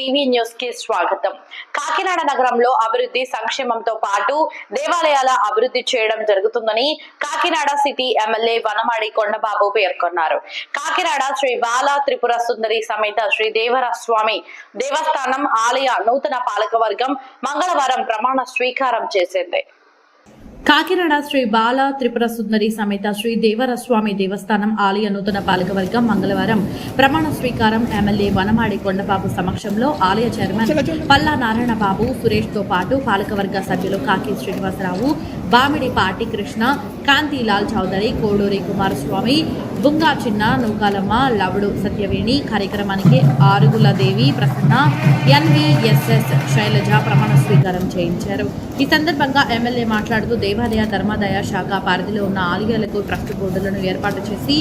TV news కి స్వాగతం. కాకినాడ నగరంలో అభివృద్ధి సంక్షేమంతో పాటు దేవాలయాల అభివృద్ధి చేయడం జరుగుతుందని కాకినాడ సిటీ ఎమ్మెల్యే వనమాడి కొండబాబు పేర్కొన్నారు. కాకినాడ శ్రీ బాల త్రిపుర సుందరి సమేత శ్రీ దేవర స్వామి దేవస్థానం ఆలయ నూతన పాలకవర్గం మంగళవారం ప్రమాణ స్వీకారం చేసింది. కాకినాడ శ్రీ బాల త్రిపుర సుందరి సమేత శ్రీ దేవర స్వామి దేవస్థానం ఆలయ నూతన పాలకవర్గం మంగళవారం ప్రమాణ స్వీకారం ఎమ్మెల్యే వనమాడి కొండబాబు సమక్షంలో ఆలయ చైర్మన్ పల్లా నారాయణ బాబు సురేష్ తో పాటు పాలకవర్గ సభ్యులు కాకి శ్రీనివాసరావు, బామిడి పాటి కృష్ణ, కాంతిలాల్ చౌదరి, కోడూరి కుమారస్వామి, బుంగా చిన్న, నూకాలమ్మ, లవడు సత్యవేణి, కార్యక్రమానికి ఆరుగుల దేవి ప్రసన్న, ఎన్వీఎస్ఎస్ శైలజ ప్రమాణ స్వీకారం చేయించారు. ఈ సందర్భంగా ఎమ్మెల్యే మాట్లాడుతూ దేవాలయ ధర్మాదాయ శాఖ పరిధిలో ఉన్న ఆలయాలకు ట్రస్ట్ బోర్డులను ఏర్పాటు చేసి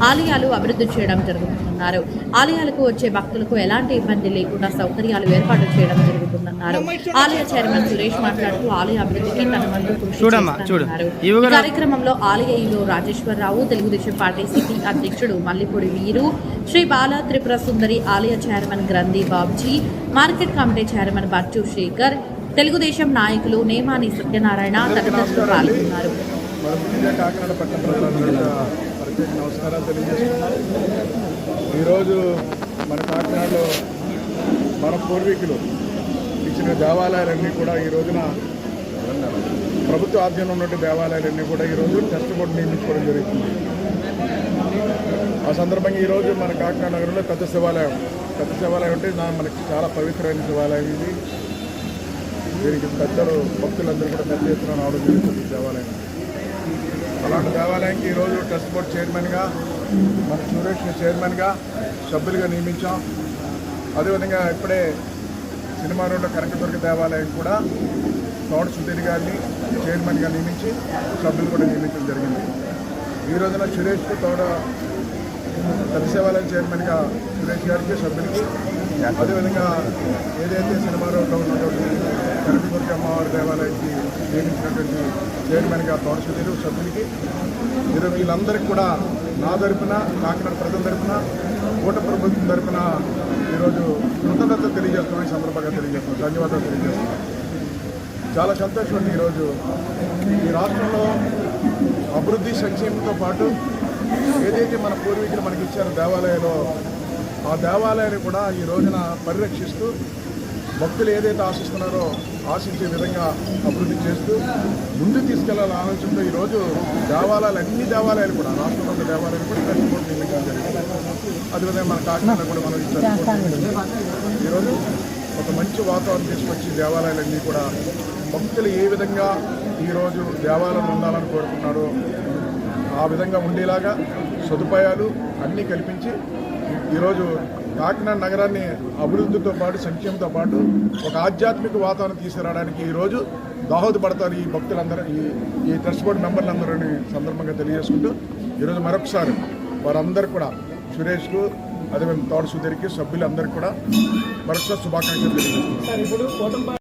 ఆలయాలు అభివృద్ధి చేయడం జరుగుతుందన్నారు. ఆలయాలకు వచ్చే భక్తులకు ఎలాంటి ఇబ్బంది లేకుండా సౌకర్యాలు ఏర్పాటు చేయడం జరుగుతుందన్నారు. ఆలయ చైర్మన్ సురేష్ మాట్లాడుతూ ఆలయ అభివృద్ధికి తన వంతు కృషి చేస్తున్నారు. ఈ కార్యక్రమంలో ఆలయ EO Rajeswara Rao, Telugu Desam party city అధ్యక్షుడు మల్లిపూడి వీరు, శ్రీ బాల త్రిపుర సుందరి ఆలయ chairman Granthi Babji, market committee chairman Bachchu Sekhar, Telugu Desam నాయకులు నేమాని సత్యనారాయణ తదితరులు పాల్గొన్నారు. ఈరోజు మన కాకినాడలో మన పూర్వీకులు ఇచ్చిన దేవాలయాలన్నీ కూడా ఈ రోజున ప్రభుత్వ ఆధ్వర్యంలో ఉన్న దేవాలయాలన్నీ కూడా ఈరోజు ట్రస్ట్ బోర్డు నియమించుకోవడం జరుగుతుంది. ఆ సందర్భంగా ఈరోజు మన కాకినాడ నగరంలో పెద్ద శివాలయం అంటే మనకి చాలా పవిత్రమైన శివాలయం ఇది. దీనికి పెద్దలు భక్తులందరూ కూడా పెద్ద ఎత్తున రావడం జరుగుతుంది దేవాలయం. అలాంటి దేవాలయానికి ఈరోజు ట్రస్ట్ బోర్డు చైర్మన్గా మన సురేష్ని చైర్మన్గా సభ్యులుగా నియమించాం. అదేవిధంగా ఇప్పుడే సినిమా రోడ్డు కనకదుర్గ దేవాలయం కూడా తోట సుధీర్ గారిని చైర్మన్గా నియమించి సభ్యులు కూడా నియమించడం జరిగింది. ఈ రోజున సురేష్కి తోట పెద్ద శివాలయం చైర్మన్గా సురేష్ గారికి సభ్యులకి, అదేవిధంగా ఏదైతే సినిమా రోడ్లో ఉన్నటువంటి కనకదుర్గ అమ్మవారి దేవాలయానికి నియమించినటువంటి చైర్మన్గా తోట సుధీర్ సభ్యులకి, ఈరోజు వీళ్ళందరికీ కూడా నా తరపున, కాకినాడ ప్రజల తరపున, కూట ప్రభుత్వం తరపున ఈరోజు కృతజ్ఞతలు తెలియజేస్తున్నాం. ఈ సందర్భంగా తెలియజేస్తున్నాం, ధన్యవాదాలు తెలియజేస్తున్నాం. చాలా సంతోషం ఉంది. ఈరోజు ఈ రాష్ట్రంలో అభివృద్ధి సంక్షేమంతో పాటు ఏదైతే మన పూర్వీకులు మనకి ఇచ్చారో దేవాలయంలో, ఆ దేవాలయాన్ని కూడా ఈ రోజున పరిరక్షిస్తూ భక్తులు ఏదైతే ఆశిస్తున్నారో ఆశించే విధంగా అభివృద్ధి చేస్తూ ముందుకు తీసుకెళ్లాలని ఆలోచనతో ఈరోజు అన్ని దేవాలయాలు కూడా రాష్ట్రంలో ఉన్న దేవాలయాలు కూడా ట్రస్ట్ బోర్డు నియమించడం జరిగింది. అదేవిధంగా మన కాకినాడ కూడా మనం ఈరోజు ఒక మంచి వాతావరణం తీసుకొచ్చి దేవాలయాలన్నీ కూడా భక్తులు ఏ విధంగా ఈరోజు దేవాలయం ఉండాలని కోరుకున్నారో ఆ విధంగా ఉండేలాగా సదుపాయాలు అన్నీ కల్పించి ఈరోజు కాకినాడ నగరాన్ని అభివృద్ధితో పాటు సంక్షేమంతో పాటు ఒక ఆధ్యాత్మిక వాతావరణం తీసుకురావడానికి ఈరోజు దోహదపడతారు ఈ భక్తులందరూ, ఈ ట్రస్ట్ బోర్డు మెంబర్లందరూ సందర్భంగా తెలియజేసుకుంటూ ఈరోజు మరొకసారి వారందరూ కూడా సురేష్కు, అదే తోట సుధీర్కి, సభ్యులందరికీ కూడా మరొకసారి శుభాకాంక్షలు తెలియజేస్తున్నారు.